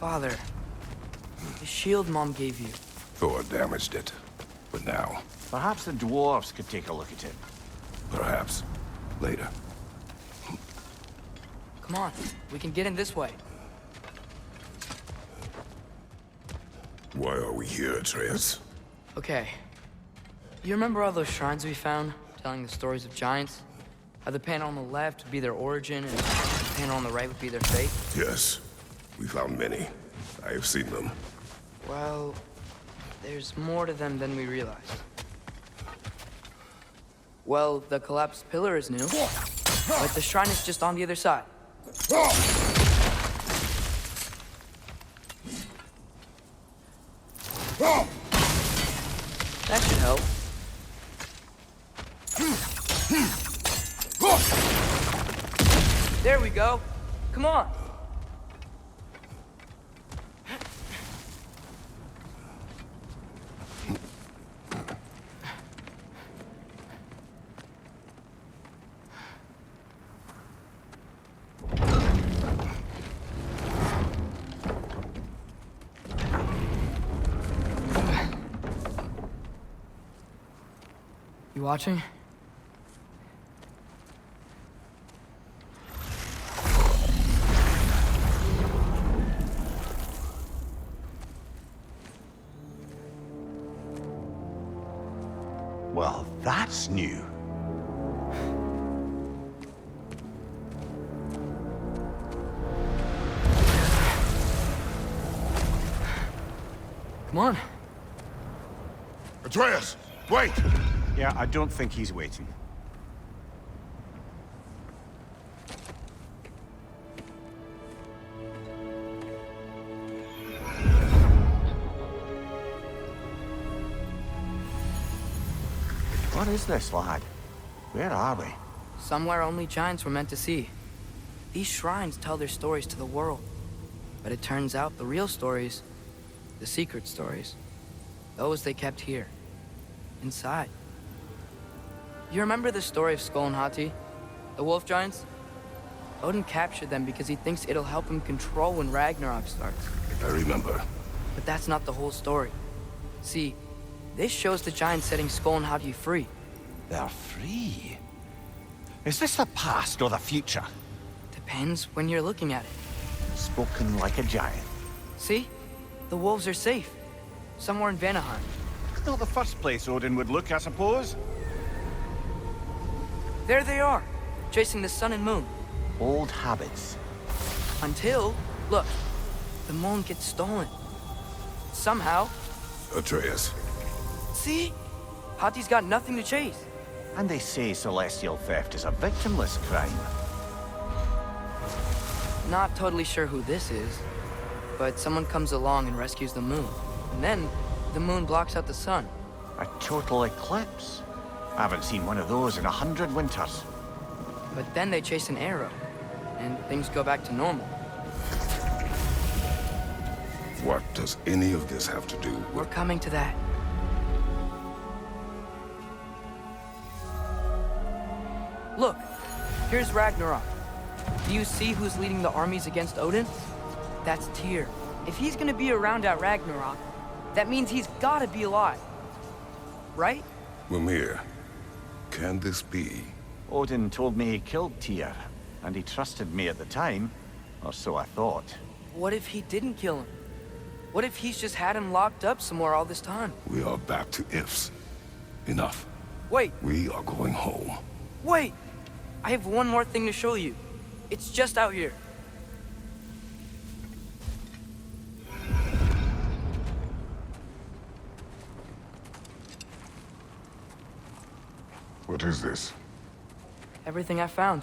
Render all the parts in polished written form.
Father, the shield Mom gave you. Thor damaged it. But now, Perhaps the dwarves could take a look at it. perhaps, later. Come on, we can get in this way. Why are we here, Atreus? Okay. You remember all those shrines we found, telling the stories of giants? How the panel on the left would be their origin, and the panel on the right would be their fate? Yes. We found many. I have seen them. Well, there's more to them than we realized. Well, the collapsed pillar is new, but the shrine is just on the other side. That should help. There we go. Come on. You watching? Well, that's new. Come on. Atreus! Wait! Yeah, I don't think he's waiting. What is this, lad? Where are we? Somewhere only giants were meant to see. These shrines tell their stories to the world. But it turns out the real stories, the secret stories, those they kept here, inside. You remember the story of Skull and Hati, the wolf giants? Odin captured them because he thinks it'll help him control when Ragnarok starts. I remember. But that's not the whole story. See, this shows the giants setting Skull and Hati free. They're free. Is this the past or the future? Depends when you're looking at it. Spoken like a giant. See? The wolves are safe. Somewhere in Vanaheim. Not the first place Odin would look, I suppose. There they are, chasing the sun and moon. Old habits. Until, look, the moon gets stolen. Somehow. Atreus. See? Hati's got nothing to chase. And they say celestial theft is a victimless crime. Not totally sure who this is, but someone comes along and rescues the moon. And then, the moon blocks out the sun. A total eclipse. I haven't seen one of those in 100 winters. But then they chase an arrow, and things go back to normal. What does any of this have to do with... We're coming to that. Look, here's Ragnarok. Do you see who's leading the armies against Odin? That's Tyr. If he's gonna be around at Ragnarok, that means he's gotta be alive. Right? Mimir, can this be? Odin told me he killed Tyr, and he trusted me at the time, or so I thought. What if he didn't kill him? What if he's just had him locked up somewhere all this time? We are back to ifs. Enough. Wait, We are going home. wait! I have one more thing to show you. It's just out here. What is this? Everything I found.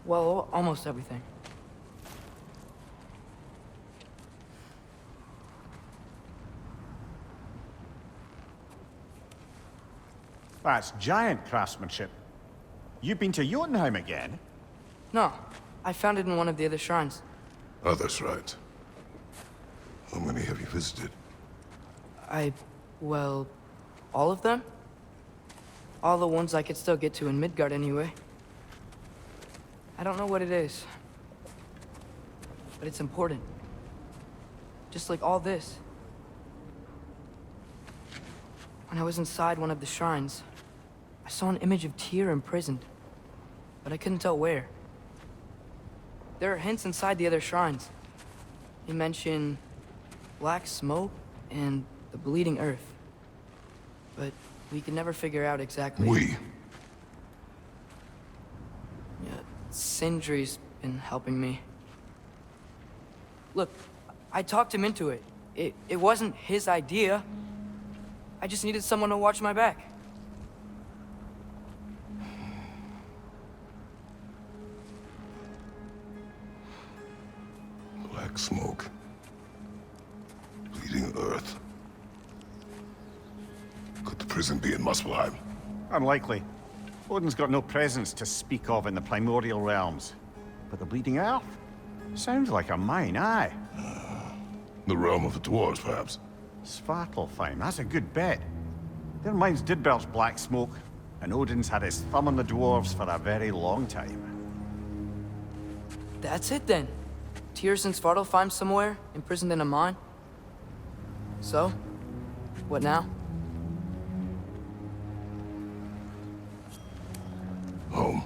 Well, almost everything. That's giant craftsmanship. You've been to Jotunheim again? No, I found it in one of the other shrines. Others, right? How many have you visited? Well, all of them? All the ones I could still get to in Midgard anyway. I don't know what it is, but it's important. just like all this. When I was inside one of the shrines, I saw an image of Tyr imprisoned, but I couldn't tell where. There are hints inside the other shrines. They mention black smoke and the bleeding earth. But we could never figure out exactly... We? Yeah, Sindri's been helping me. Look, I talked him into it. It wasn't his idea. I just needed someone to watch my back. Black smoke. Bleeding earth. Could the prison be in Muspelheim? Unlikely. Odin's got no presence to speak of in the primordial realms. But the Bleeding Earth? Sounds like a mine, aye. The realm of the dwarves, perhaps? Svartalfheim, that's a good bet. Their mines did belch black smoke, and Odin's had his thumb on the dwarves for a very long time. That's it then. Tyr's in Svartalfheim somewhere, imprisoned in a mine. So, what now? Home.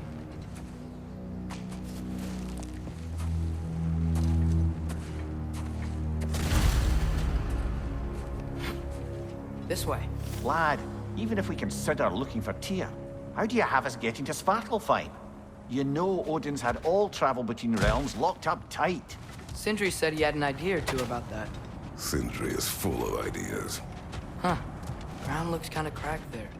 This way. Lad, even if we consider looking for Tyr, how do you have us getting to Svartalfheim? You know Odin's had all travel between realms locked up tight. Sindri said he had an idea or two about that. Sindri is full of ideas. Huh. Ground looks kind of cracked there.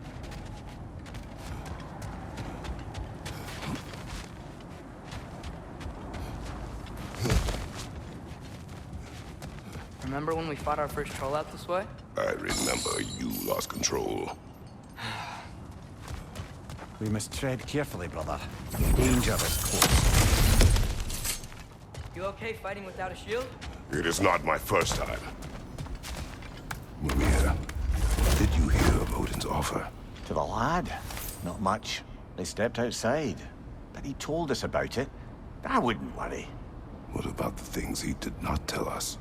Remember when we fought our first troll out this way? I remember you lost control. We must tread carefully, brother. Danger is close. You okay fighting without a shield? It is not my first time. Maria, did you hear of Odin's offer? To the lad? Not much. They stepped outside. But he told us about it. I wouldn't worry. What about the things he did not tell us?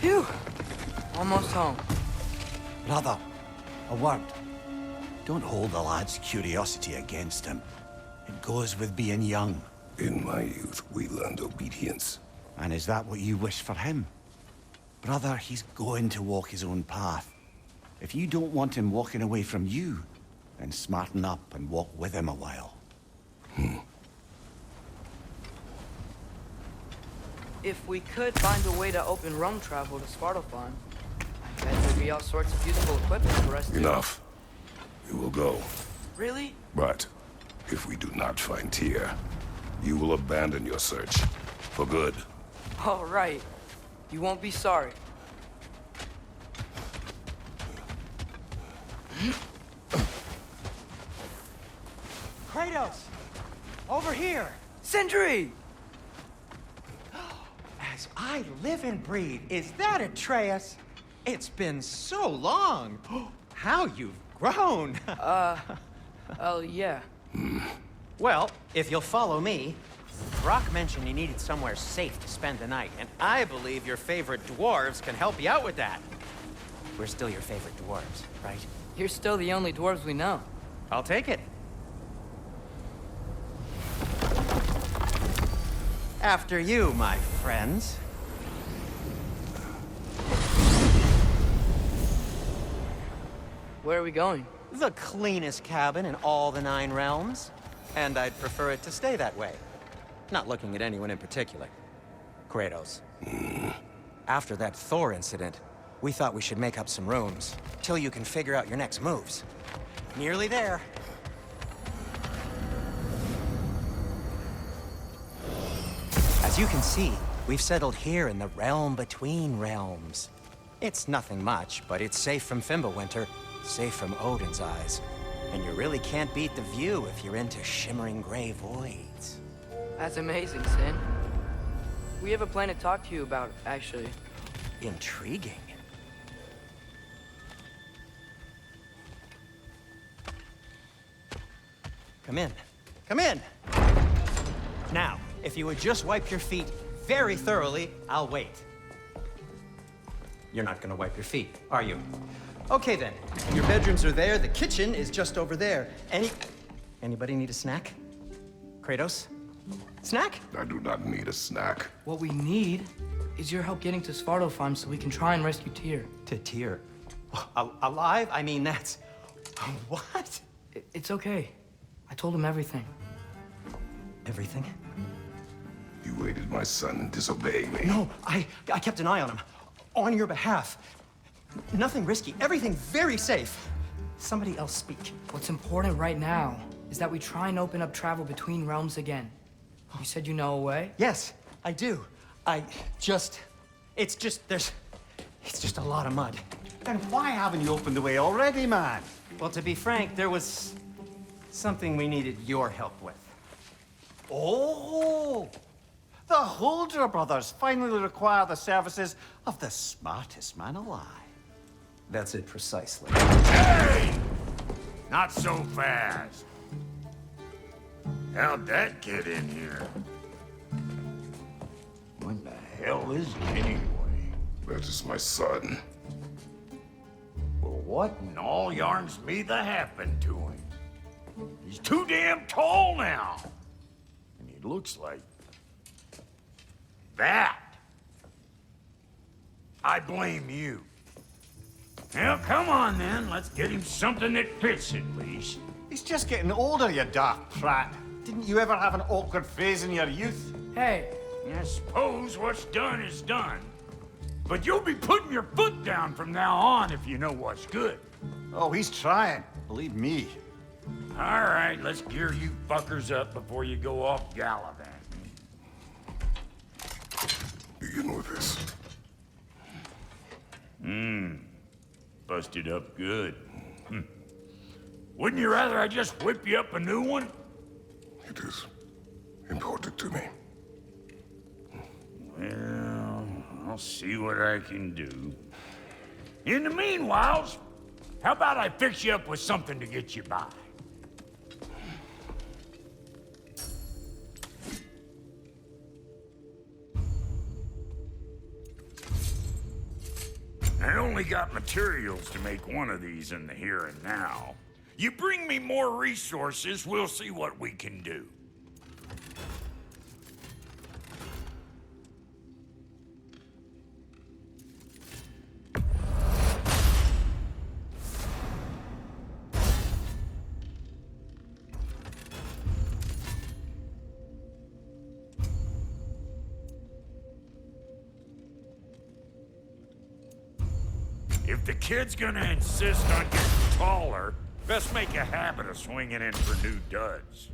Phew! Almost home. Brother, a word. Don't hold the lad's curiosity against him. It goes with being young. In my youth, we learned obedience. And is that what you wish for him? Brother, he's going to walk his own path. If you don't want him walking away from you, then smarten up and walk with him a while. If we could find a way to open roam travel to Svartalfheim, I bet there'd be all sorts of useful equipment for us to... Enough. We will go. Really? But if we do not find Tyr, You will abandon your search. For good. All right. You won't be sorry. Kratos! Over here! Sentry! As I live and breathe, is that Atreus? It's been so long! How you've grown! Oh, yeah. Well, if you'll follow me, Brock mentioned you needed somewhere safe to spend the night, and I believe your favorite dwarves can help you out with that. We're still your favorite dwarves, right? You're still the only dwarves we know. I'll take it. After you, my friends. Where are we going? The cleanest cabin in all the 9 realms. And I'd prefer it to stay that way. Not looking at anyone in particular. Kratos. After that Thor incident, we thought we should make up some rooms, till you can figure out your next moves. Nearly there. As you can see, we've settled here in the realm between realms. It's nothing much, but it's safe from Fimbulwinter, safe from Odin's eyes. And you really can't beat the view if you're into shimmering gray voids. That's amazing, Sin. We have a plan to talk to you about, actually. Intriguing. Come in. Come in! Now, if you would just wipe your feet very thoroughly, I'll wait. You're not gonna wipe your feet, are you? Okay then. Your bedrooms are there, the kitchen is just over there. Anybody need a snack? Kratos? Snack? I do not need a snack. What we need is your help getting to Svartalfheim so we can try and rescue Tyr. To Tyr. Alive? I mean, that's... What? It's okay. I told him everything. Everything? You aided my son in disobeying me. No, I kept an eye on him. On your behalf. Nothing risky. Everything very safe. Somebody else speak. What's important right now is that we try and open up travel between realms again. You said you know a way? Yes, I do. It's just a lot of mud. Then why haven't you opened the way already, man? Well, to be frank, there was something we needed your help with. Oh! The Holder brothers finally require the services of the smartest man alive. That's it precisely. Hey! Not so fast. How'd that get in here? What the hell is it anyway? That is my son. Well, what in all yarns me that happened to him? He's too damn tall now. And he looks like... that. I blame you. Well, come on then. Let's get him something that fits at least. He's just getting older, you daft prat. Didn't you ever have an awkward phase in your youth? Hey, I suppose what's done is done. But you'll be putting your foot down from now on if you know what's good. Oh, he's trying. Believe me. All right, let's gear you fuckers up before you go off gallivanting. Begin with this. Busted up good. Wouldn't you rather I just whip you up a new one? It is important to me. Well, I'll see what I can do. In the meanwhile, how about I fix you up with something to get you by? I only got materials to make one of these in the here and now. You bring me more resources, we'll see what we can do. If the kid's gonna insist on getting taller, best make a habit of swinging in for new duds.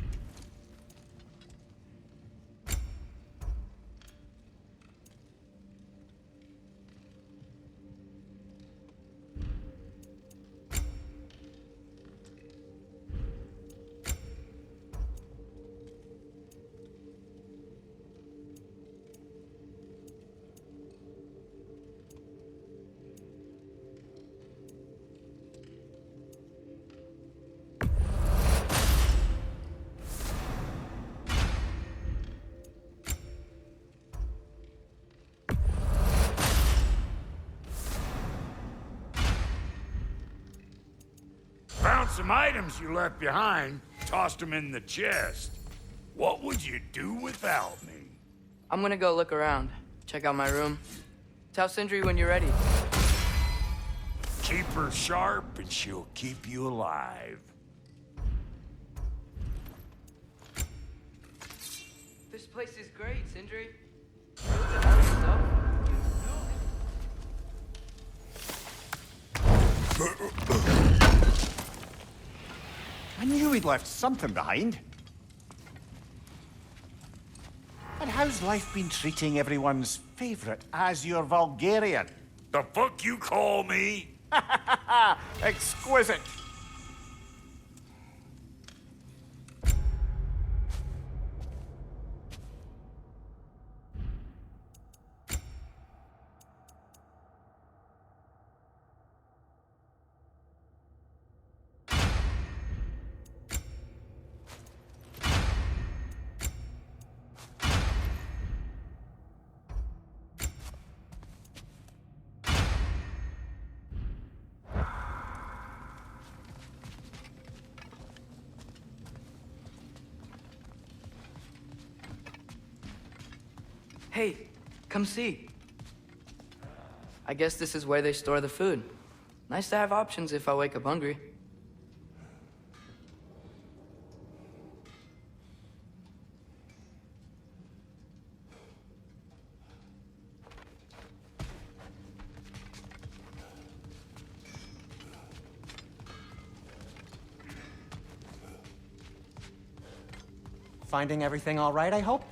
Found some items you left behind, tossed them in the chest. What would you do without me? I'm gonna go look around, check out my room. Tell Sindri when you're ready. Keep her sharp and she'll keep you alive. This place is great, Sindri. Built it all yourself? I knew he'd left something behind. And how's life been treating everyone's favorite Azure Vulgarian? The fuck you call me? Exquisite. Hey, come see. I guess this is where they store the food. Nice to have options if I wake up hungry. Finding everything all right, I hope?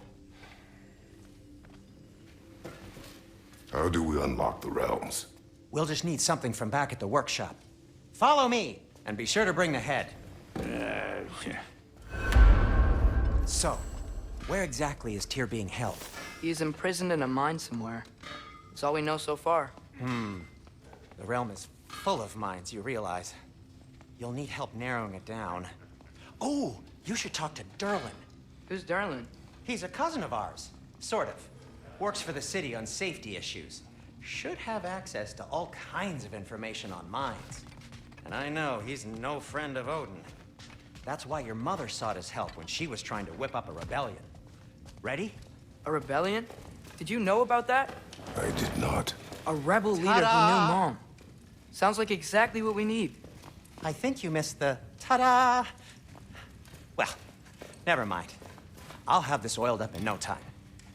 How do we unlock the realms? We'll just need something from back at the workshop. Follow me, and be sure to bring the head. So, where exactly is Tyr being held? He's imprisoned in a mine somewhere. That's all we know so far. The realm is full of mines, you realize. You'll need help narrowing it down. Oh, you should talk to Derlin. Who's Darlin? He's a cousin of ours, sort of. Works for the city on safety issues. Should have access to all kinds of information on mines. And I know he's no friend of Odin. That's why your mother sought his help when she was trying to whip up a rebellion. Ready? A rebellion? Did you know about that? I did not. A rebel leader who knew Mom. Sounds like exactly what we need. I think you missed the ta-da! Well, never mind. I'll have this oiled up in no time.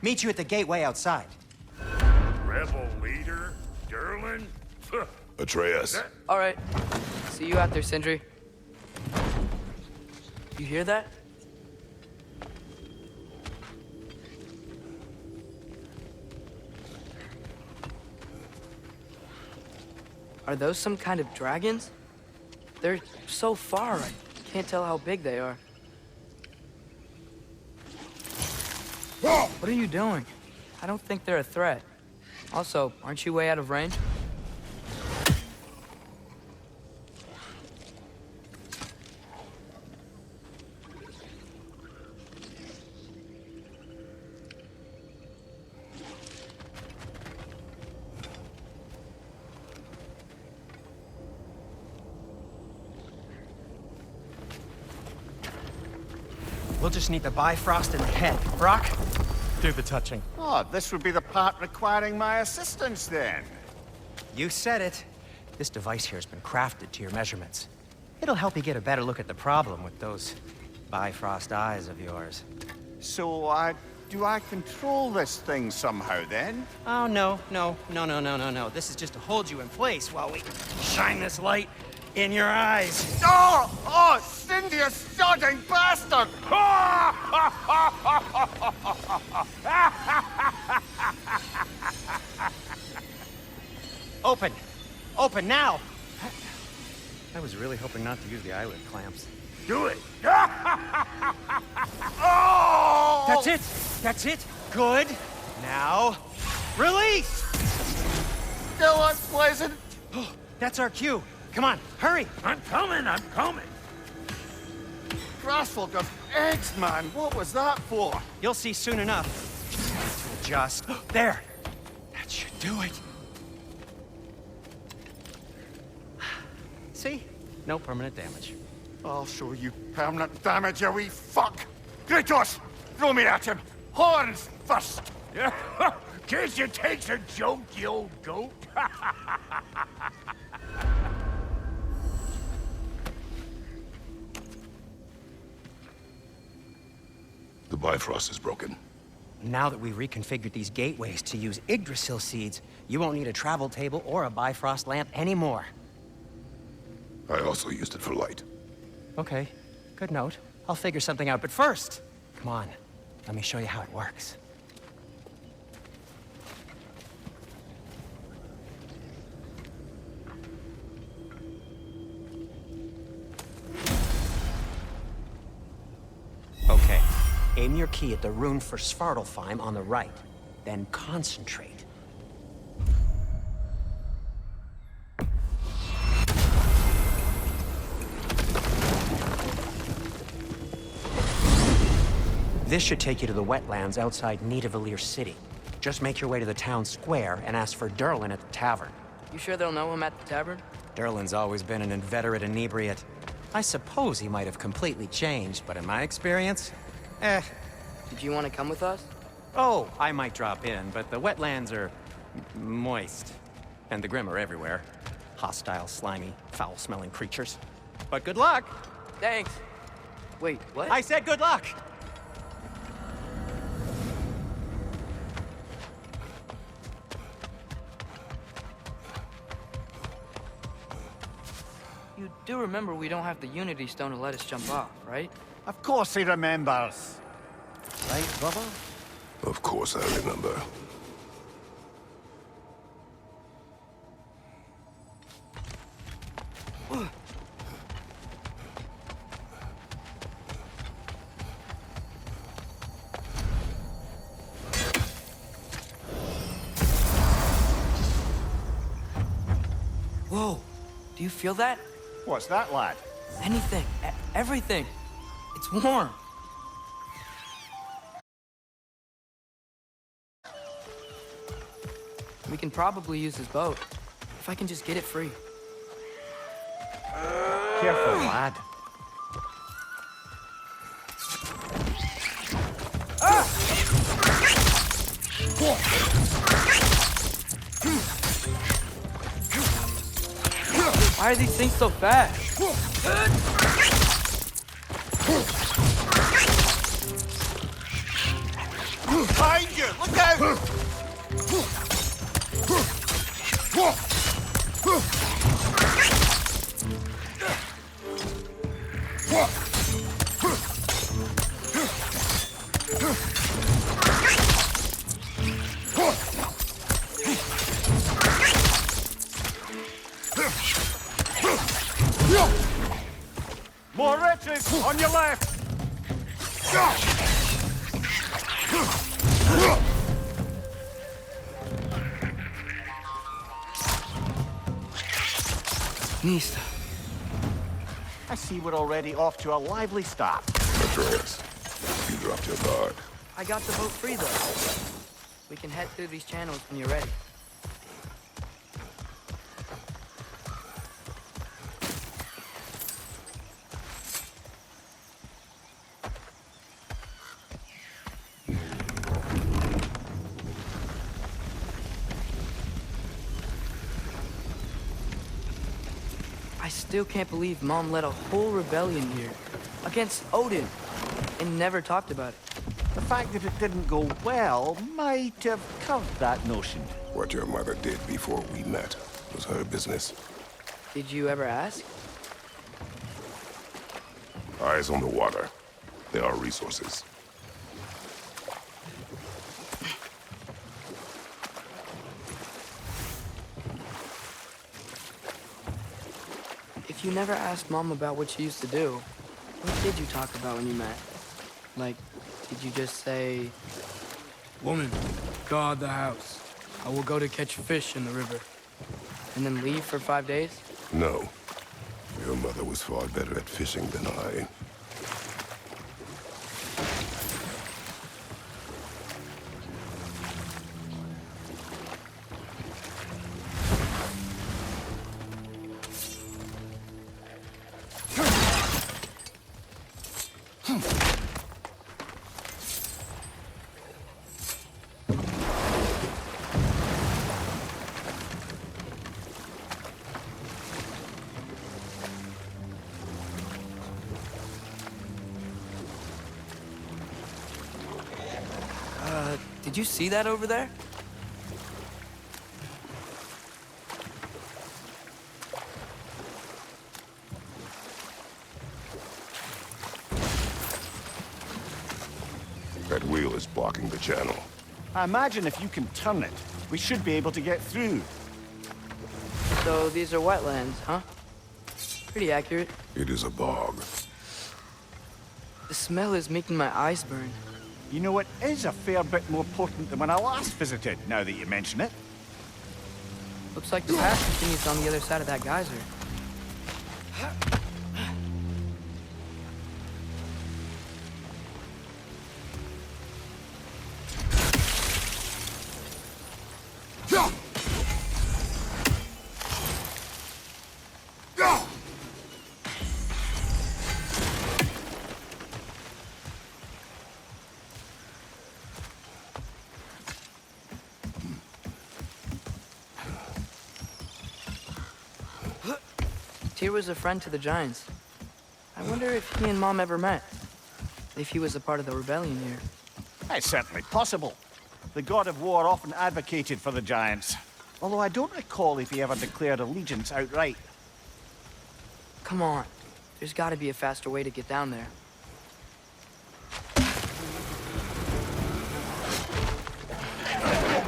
Meet you at the gateway outside. Rebel leader? Derlin? Atreus. All right. See you out there, Sindri. You hear that? Are those some kind of dragons? They're so far, I can't tell how big they are. What are you doing? I don't think they're a threat. Also, aren't you way out of range? We'll just need the Bifrost in the head. Brock, do the touching. Oh, this would be the part requiring my assistance then. You said it. This device here has been crafted to your measurements. It'll help you get a better look at the problem with those Bifrost eyes of yours. So, do I control this thing somehow then? Oh, no. This is just to hold you in place while we shine this light in your eyes. Oh, Cindy, you sodding bastard! Open! Open now! I was really hoping not to use the eyelid clamps. Do it! Oh! That's it! That's it! Good! Now, release! Still unpleasant. That's our cue. Come on, hurry! I'm coming! Grassful of eggs, man. What was that for? You'll see soon enough. To adjust. There! That should do it. See? No permanent damage. I'll show you permanent damage, you wee fuck! Kratos! Throw me at him! Horns first! Guess you takes a joke, you old goat. The Bifrost is broken. Now that we've reconfigured these gateways to use Yggdrasil seeds, you won't need a travel table or a Bifrost lamp anymore. I also used it for light. Okay, good note. I'll figure something out, but first, come on, let me show you how it works. Okay, aim your key at the rune for Svartalfheim on the right, then concentrate. This should take you to the wetlands outside Nidavellir City. Just make your way to the town square and ask for Durlin at the tavern. You sure they'll know him at the tavern? Durlin's always been an inveterate inebriate. I suppose he might have completely changed, but in my experience, Did you want to come with us? Oh, I might drop in, but the wetlands are moist. And the Grim are everywhere. Hostile, slimy, foul-smelling creatures. But good luck! Thanks. Wait, what? I said good luck! You do remember we don't have the Unity Stone to let us jump off, right? Of course he remembers. Right, brother? Of course I remember. Whoa, do you feel that? What's that, lad? Anything, everything. It's warm. We can probably use his boat, if I can just get it free. Careful, lad. Why are these things so fast? Behind you! Look out! More wretches on your left! Nista. I see we're already off to a lively start. Atreus, you dropped your guard. I got the boat free, though. We can head through these channels when you're ready. I still can't believe Mom led a whole rebellion here against Odin and never talked about it. The fact that it didn't go well might have curved that notion. What your mother did before we met was her business. Did you ever ask? Eyes on the water. There are resources. If you never asked Mom about what she used to do, what did you talk about when you met? Like, did you just say... Woman, guard the house. I will go to catch fish in the river. And then leave for 5 days? No. Your mother was far better at fishing than I. Did you see that over there? That wheel is blocking the channel. I imagine if you can turn it, we should be able to get through. So these are wetlands, huh? Pretty accurate. It is a bog. The smell is making my eyes burn. You know, it is a fair bit more potent than when I last visited, now that you mention it. Looks like the path continues on the other side of that geyser. Tyr was a friend to the Giants. I wonder if he and Mom ever met. If he was a part of the rebellion here. It's certainly possible. The god of war often advocated for the Giants. Although I don't recall if he ever declared allegiance outright. Come on. There's gotta be a faster way to get down there.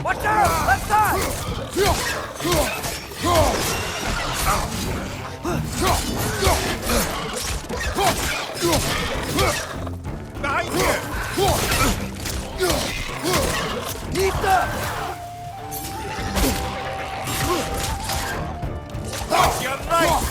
Watch out! Left side! Behind you! Nita! Watch your right!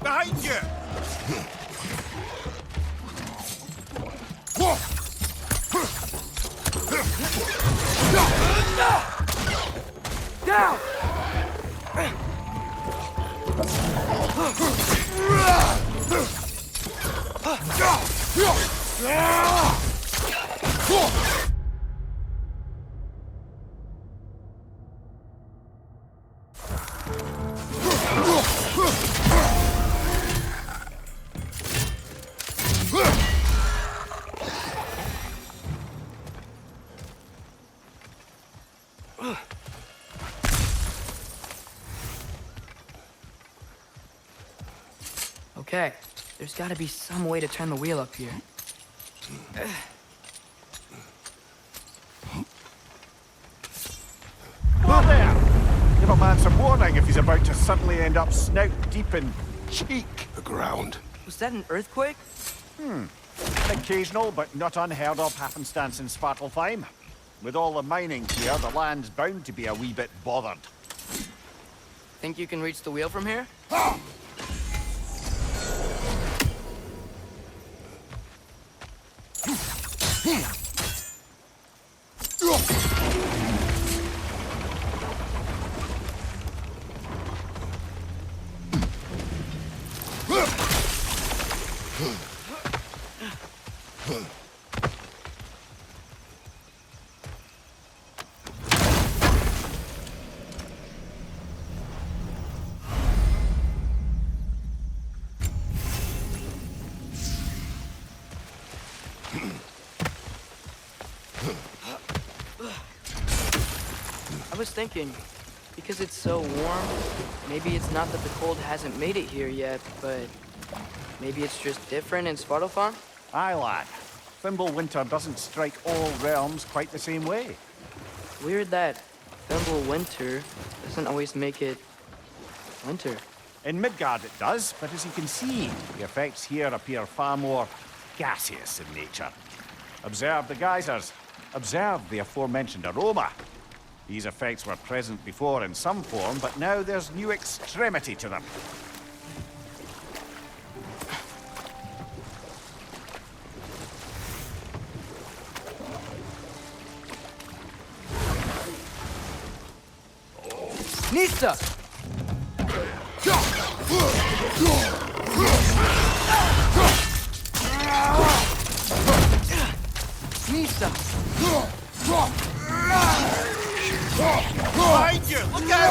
Behind you! Down! Okay, there's gotta be some way to turn the wheel up here. Well there! Give a man some warning if he's about to suddenly end up snout deep in cheek. The ground. Was that an earthquake? An occasional but not unheard of happenstance in Svartalfheim. With all the mining here, the land's bound to be a wee bit bothered. Think you can reach the wheel from here? I was thinking, because it's so warm, maybe it's not that the cold hasn't made it here yet, but maybe it's just different in Svartalfheim? Aye, lad. Thimble winter doesn't strike all realms quite the same way. Weird that Winter doesn't always make it winter. In Midgard it does, but as you can see, the effects here appear far more gaseous in nature. Observe the geysers. Observe the aforementioned aroma. These effects were present before in some form, but now there's new extremity to them. Nista! Nista! Behind you! Look out!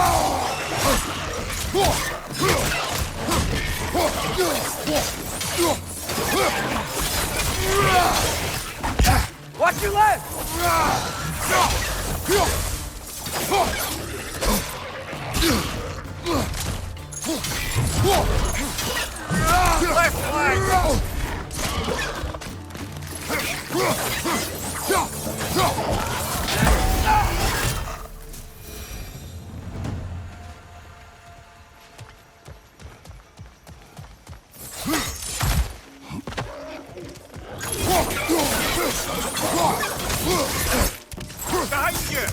Watch your left! Left leg! Behind you!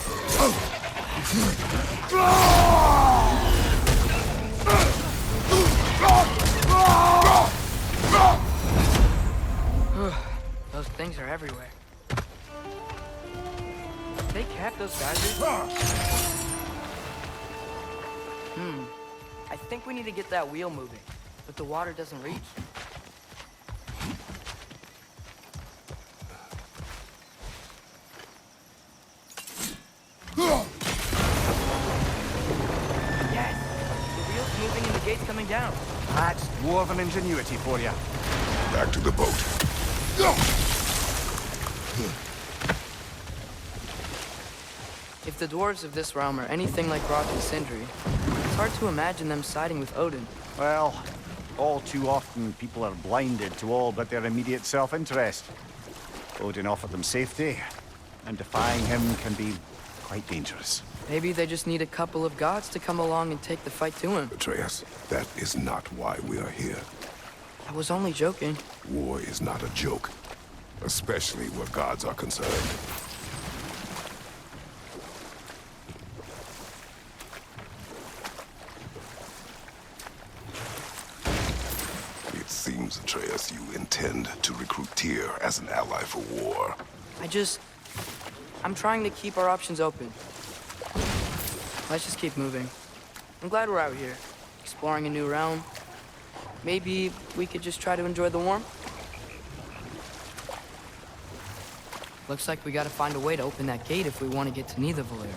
Those things are everywhere. They cap those geysers? I think we need to get that wheel moving, but the water doesn't reach. Yes! The wheel's moving and the gate's coming down. That's dwarven ingenuity for you. Back to the boat. If the dwarves of this realm are anything like Rock and Sindri, it's hard to imagine them siding with Odin. Well, all too often people are blinded to all but their immediate self-interest. Odin offered them safety, and defying him can be quite dangerous. Maybe they just need a couple of gods to come along and take the fight to him. Atreus, that is not why we are here. I was only joking. War is not a joke, especially where gods are concerned. It seems, Atreus, you intend to recruit Tyr as an ally for war. I'm trying to keep our options open. Let's just keep moving. I'm glad we're out here, exploring a new realm. Maybe we could just try to enjoy the warmth? Looks like we gotta find a way to open that gate if we want to get to Nidavellir.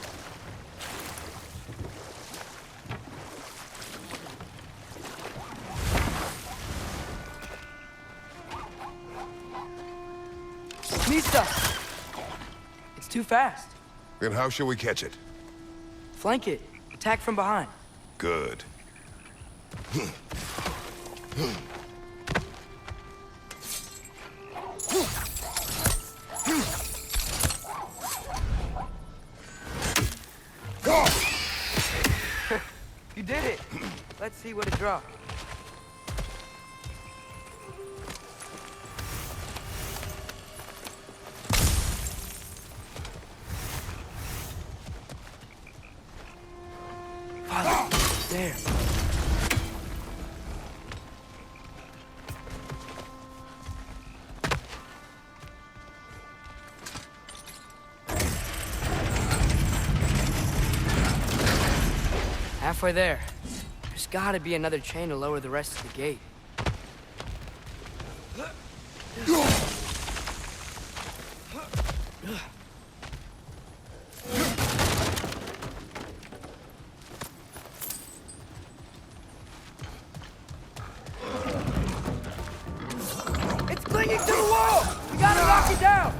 Mista! It's too fast. Then how shall we catch it? Flank it. Attack from behind. Good. You did it! Let's see what it dropped. Father, there. Halfway there. There's gotta be another chain to lower the rest of the gate. It's clinging to the wall! We gotta knock it down!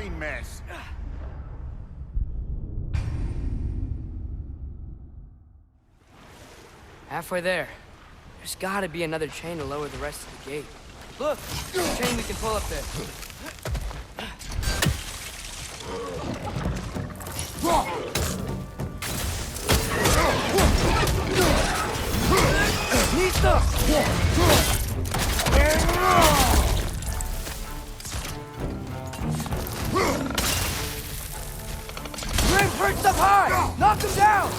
fine mess. Halfway there. There's gotta be another chain to lower the rest of the gate. Look! There's a chain we can pull up there. Listo! Ring perched up high! Knock him down!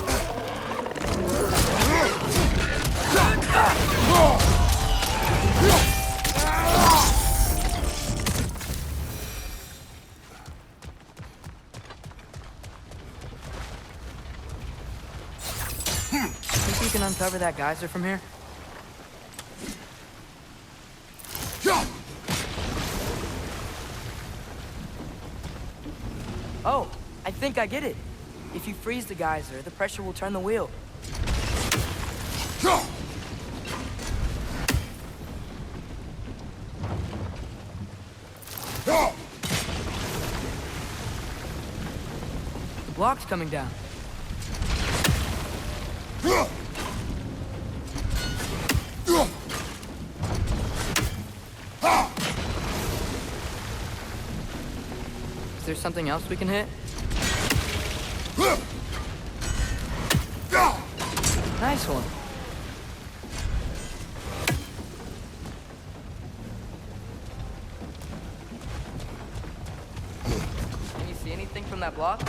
Think you can uncover that geyser from here? Oh, I think I get it. If you freeze the geyser, the pressure will turn the wheel. The block's coming down. Is there something else we can hit? Nice one. Can you see anything from that block?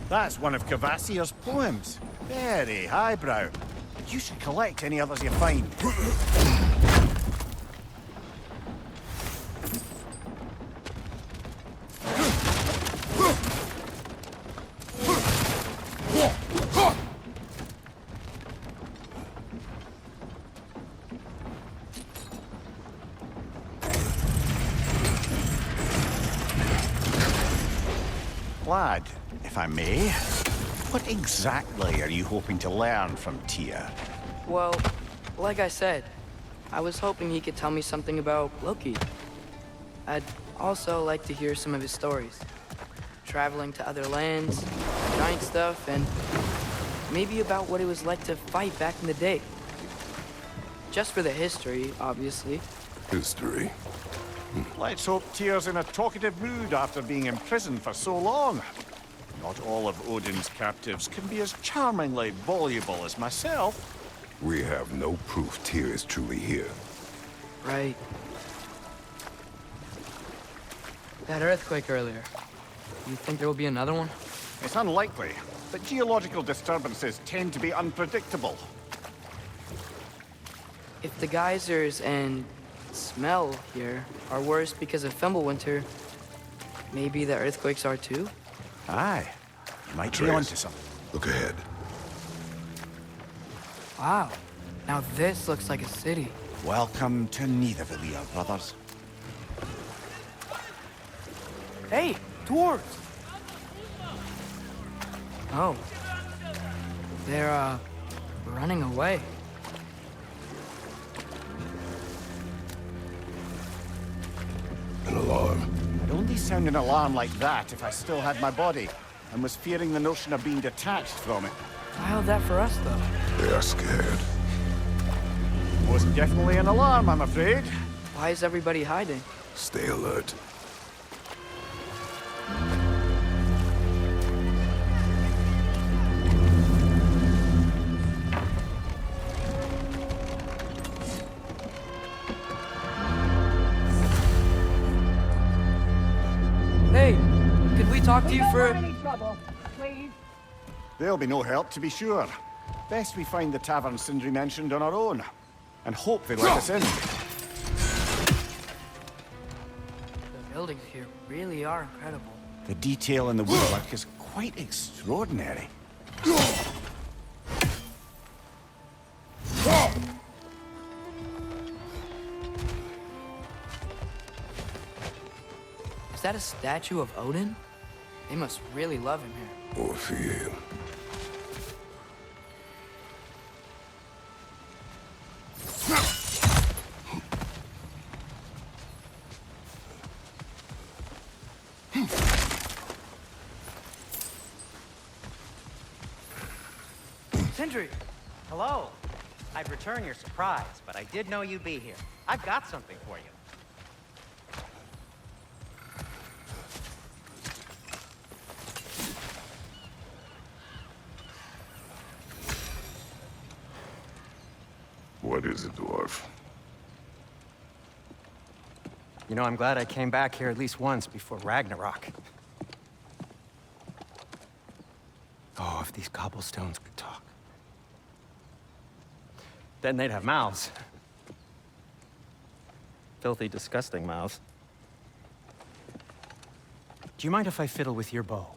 That's one of Cavassier's poems. Very highbrow. You should collect any others you find. Lad, if I may, what exactly are you hoping to learn from Tyr? Well, like I said, I was hoping he could tell me something about Loki. I'd also like to hear some of his stories. Traveling to other lands, giant stuff, and maybe about what it was like to fight back in the day. Just for the history, obviously. History. Let's hope Tyr's in a talkative mood after being imprisoned for so long. Not all of Odin's captives can be as charmingly voluble as myself. We have no proof Tyr is truly here. Right. That earthquake earlier. You think there will be another one? It's unlikely, but geological disturbances tend to be unpredictable. If the geysers and smell here are worse because of Fimbulwinter, maybe the earthquakes are too? Aye, you might be Atreus, onto something. Look ahead. Wow. Now this looks like a city. Welcome to Nidavellir, brothers. Hey, dwarves! Oh. They're, running away. An alarm. I'd only sound an alarm like that if I still had my body, and was fearing the notion of being detached from it. Why held that for us, though? They are scared. Most definitely an alarm, I'm afraid. Why is everybody hiding? Stay alert. Hey, could we talk to you for... Any trouble, please? There'll be no help, to be sure. Best we find the tavern Sindri mentioned on our own, and hope they let us in. The buildings here really are incredible. The detail in the woodwork is quite extraordinary. that a statue of Odin? They must really love him here. Or fear him. Sindri! Hello. I'd return your surprise, but I did know you'd be here. I've got something for you. What is it, dwarf? You know, I'm glad I came back here at least once before Ragnarok. Oh, if these cobblestones could talk. Then they'd have mouths. Filthy, disgusting mouths. Do you mind if I fiddle with your bow?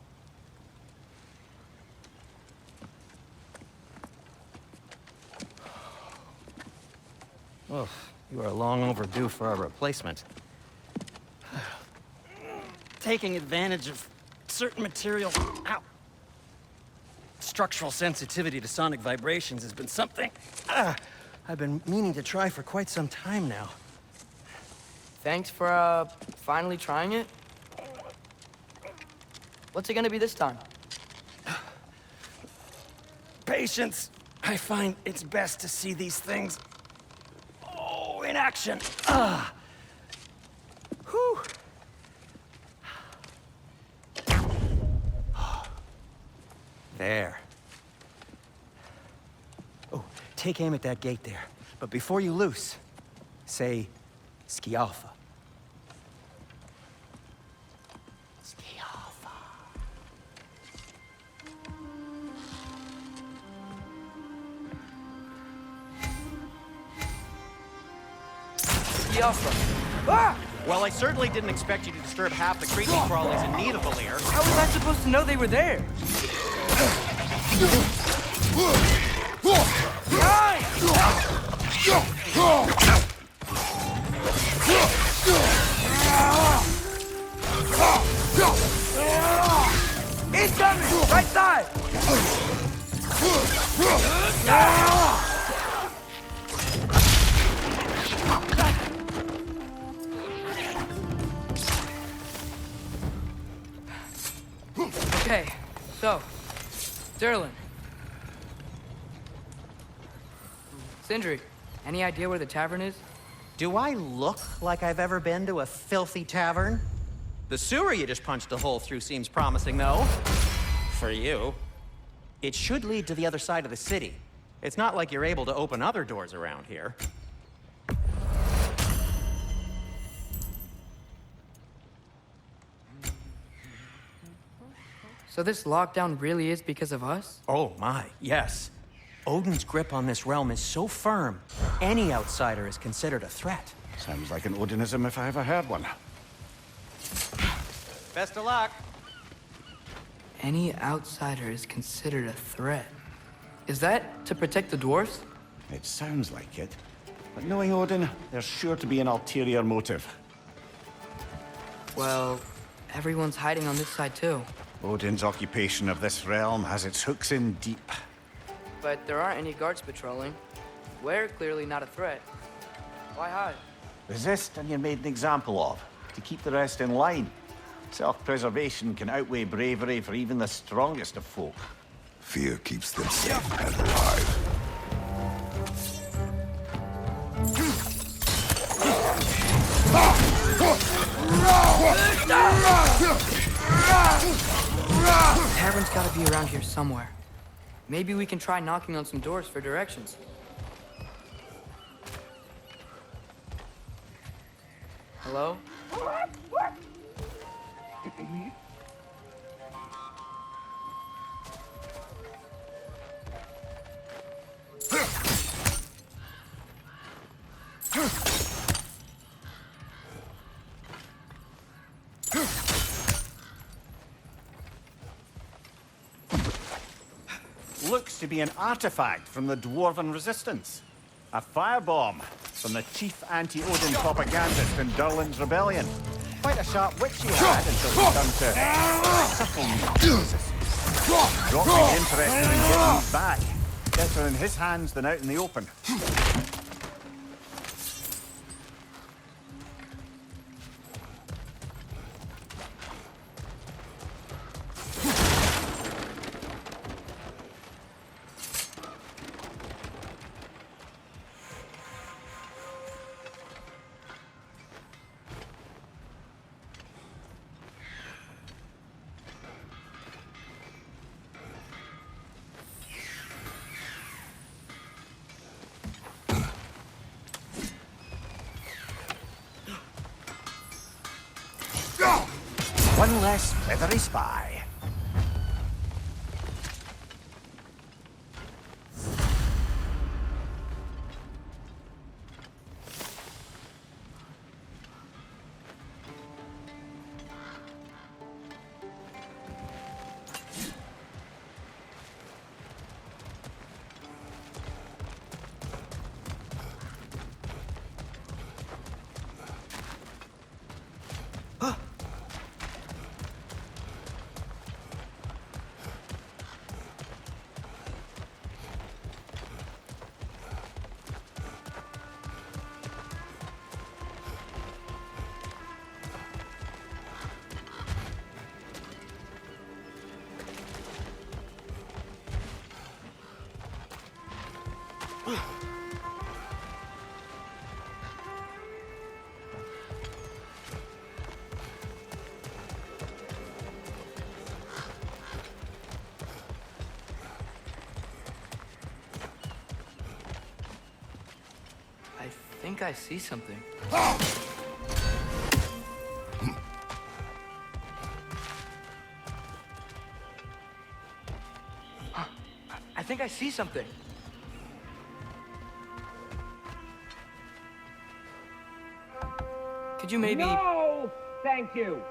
Oh, you are long overdue for a replacement. Taking advantage of certain material. Ow. Structural sensitivity to sonic vibrations has been something I've been meaning to try for quite some time now. Thanks for, finally trying it. What's it gonna be this time? Patience. I find it's best to see these things, in action. Whew. There. Oh, take aim at that gate there. But before you loose, say, Skialfa. Skialfa. Skialfa. Ah! Well, I certainly didn't expect you to disturb half the creepy crawlies in need of a lair. How was I supposed to know they were there? He's coming! Right side! Okay, so, Derlin. Sindri, any idea where the tavern is? Do I look like I've ever been to a filthy tavern? The sewer you just punched a hole through seems promising, though. For you. It should lead to the other side of the city. It's not like you're able to open other doors around here. So this lockdown really is because of us? Oh my, yes. Odin's grip on this realm is so firm, any outsider is considered a threat. Sounds like an Odinism if I ever heard one. Best of luck. Any outsider is considered a threat. Is that to protect the dwarves? It sounds like it. But knowing Odin, there's sure to be an ulterior motive. Well, everyone's hiding on this side too. Odin's occupation of this realm has its hooks in deep. But there aren't any guards patrolling. We're clearly not a threat. Why hide? Resist and you're made an example of, to keep the rest in line. Self-preservation can outweigh bravery for even the strongest of folk. Fear keeps them safe and alive. The tavern's gotta be around here somewhere. Maybe we can try knocking on some doors for directions. Hello? Looks to be an artifact from the Dwarven Resistance. A firebomb from the chief anti-Odin propagandist in Durlin's rebellion. Quite a sharp wit she had until she turned to subtle nuances. Dropping interested in getting these back. Better in his hands than out in the open. One less feathery spy. I think I see something. I think I see something. Could you maybe... No! Thank you.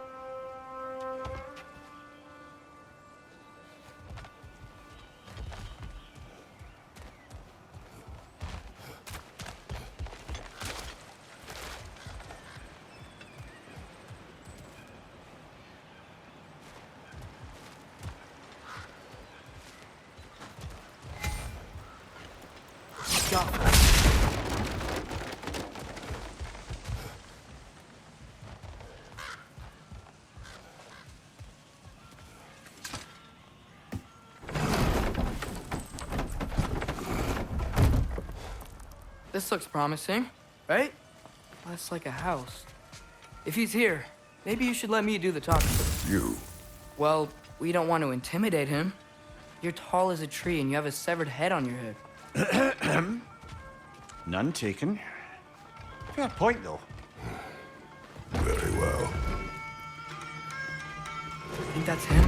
This looks promising, right? That's like a house. If he's here, maybe you should let me do the talking. You. Well, we don't want to intimidate him. You're tall as a tree and you have a severed head on your head. None taken. Fair point, though. Very well. I think that's him.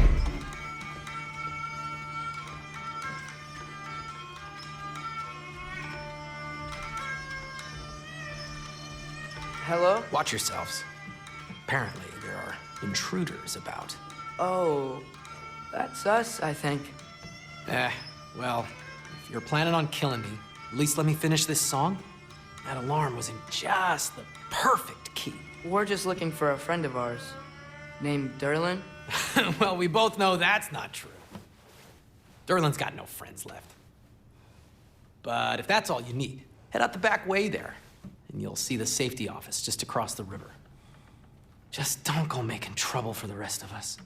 Hello? Watch yourselves. Apparently, there are intruders about. Oh, that's us, I think. Well, if you're planning on killing me, at least let me finish this song. That alarm was in just the perfect key. We're just looking for a friend of ours, named Derlin. Well, we both know that's not true. Derlin's got no friends left. But if that's all you need, head out the back way there, and you'll see the safety office just across the river. Just don't go making trouble for the rest of us.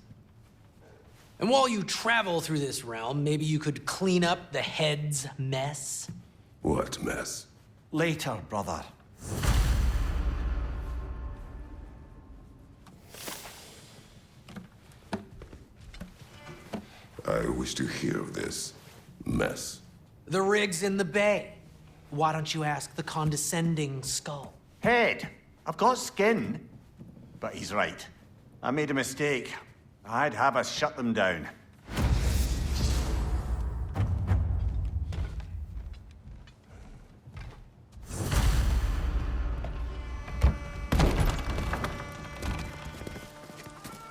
And while you travel through this realm, maybe you could clean up the head's mess. What mess? Later, brother. I wish to hear of this mess. The rig's in the bay. Why don't you ask the condescending skull? Head. I've got skin. But he's right. I made a mistake. I'd have us shut them down.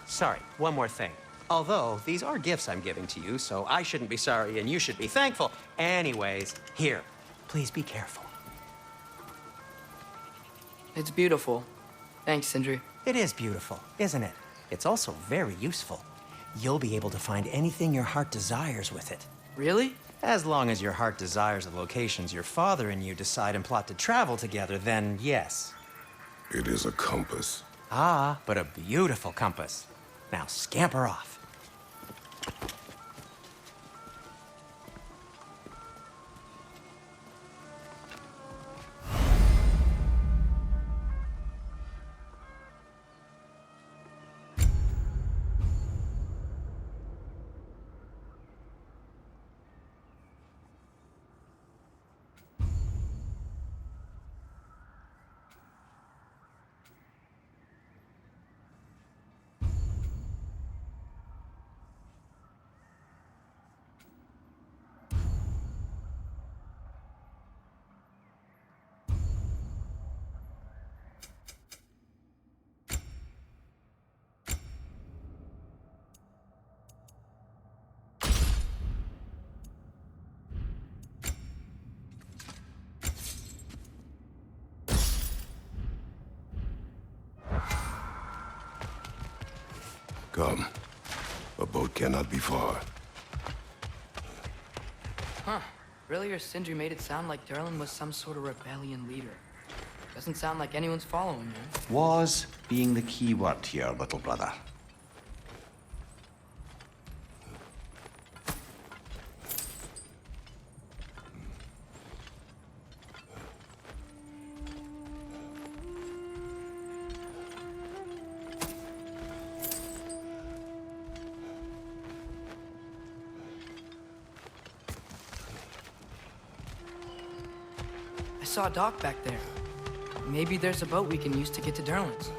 Sorry, one more thing. Although, these are gifts I'm giving to you, so I shouldn't be sorry and you should be thankful. Anyways, here, please be careful. It's beautiful. Thanks, Sindri. It is beautiful, isn't it? It's also very useful. You'll be able to find anything your heart desires with it. Really? As long as your heart desires the locations your father and you decide and plot to travel together, then yes. It is a compass. Ah, but a beautiful compass. Now scamper off. Come. A boat cannot be far. Huh. Really, or Sindri made it sound like Durlin was some sort of rebellion leader. Doesn't sound like anyone's following him. Was being the key word here, little brother. I saw a dock back there. Maybe there's a boat we can use to get to Durlin's.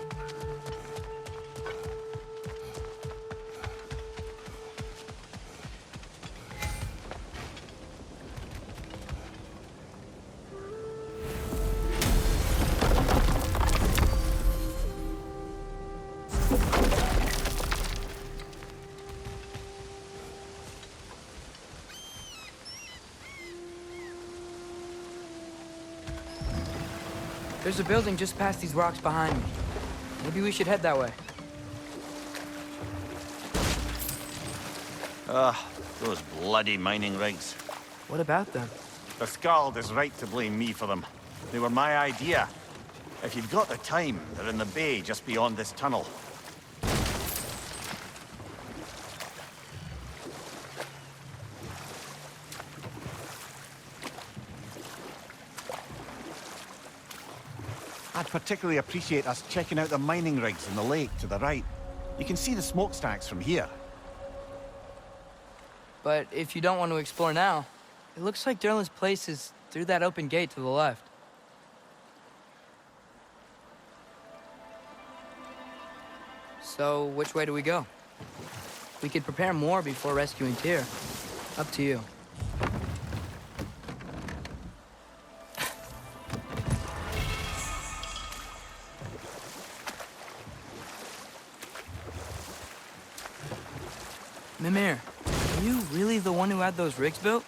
There's a building just past these rocks behind me. Maybe we should head that way. Those bloody mining rigs. What about them? The Skald is right to blame me for them. They were my idea. If you've got the time, they're in the bay just beyond this tunnel. I'd particularly appreciate us checking out the mining rigs in the lake to the right. You can see the smokestacks from here. But if you don't want to explore now, it looks like Durlin's place is through that open gate to the left. So, which way do we go? We could prepare more before rescuing Tyr. Up to you. Mimir, are you really the one who had those rigs built?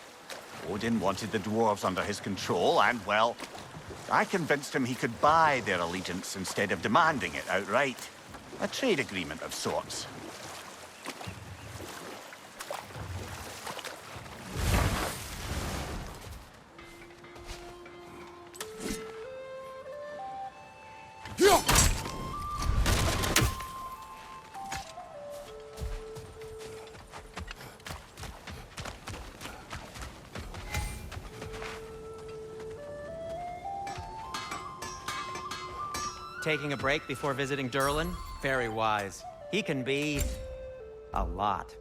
Odin wanted the dwarves under his control, and, well, I convinced him he could buy their allegiance instead of demanding it outright. A trade agreement of sorts. Taking a break before visiting Durlin? Very wise. He can be... a lot.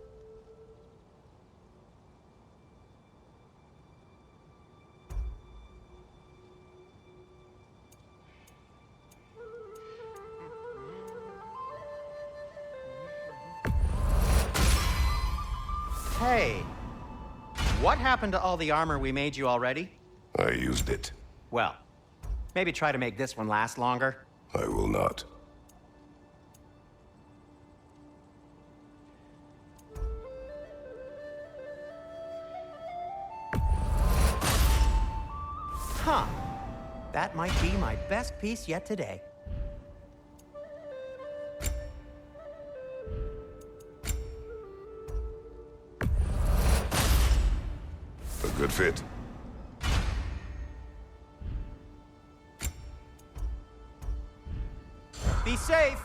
Hey, what happened to all the armor we made you already? I used it. Well, maybe try to make this one last longer. I will not. Huh. That might be my best piece yet today. Good fit. Be safe.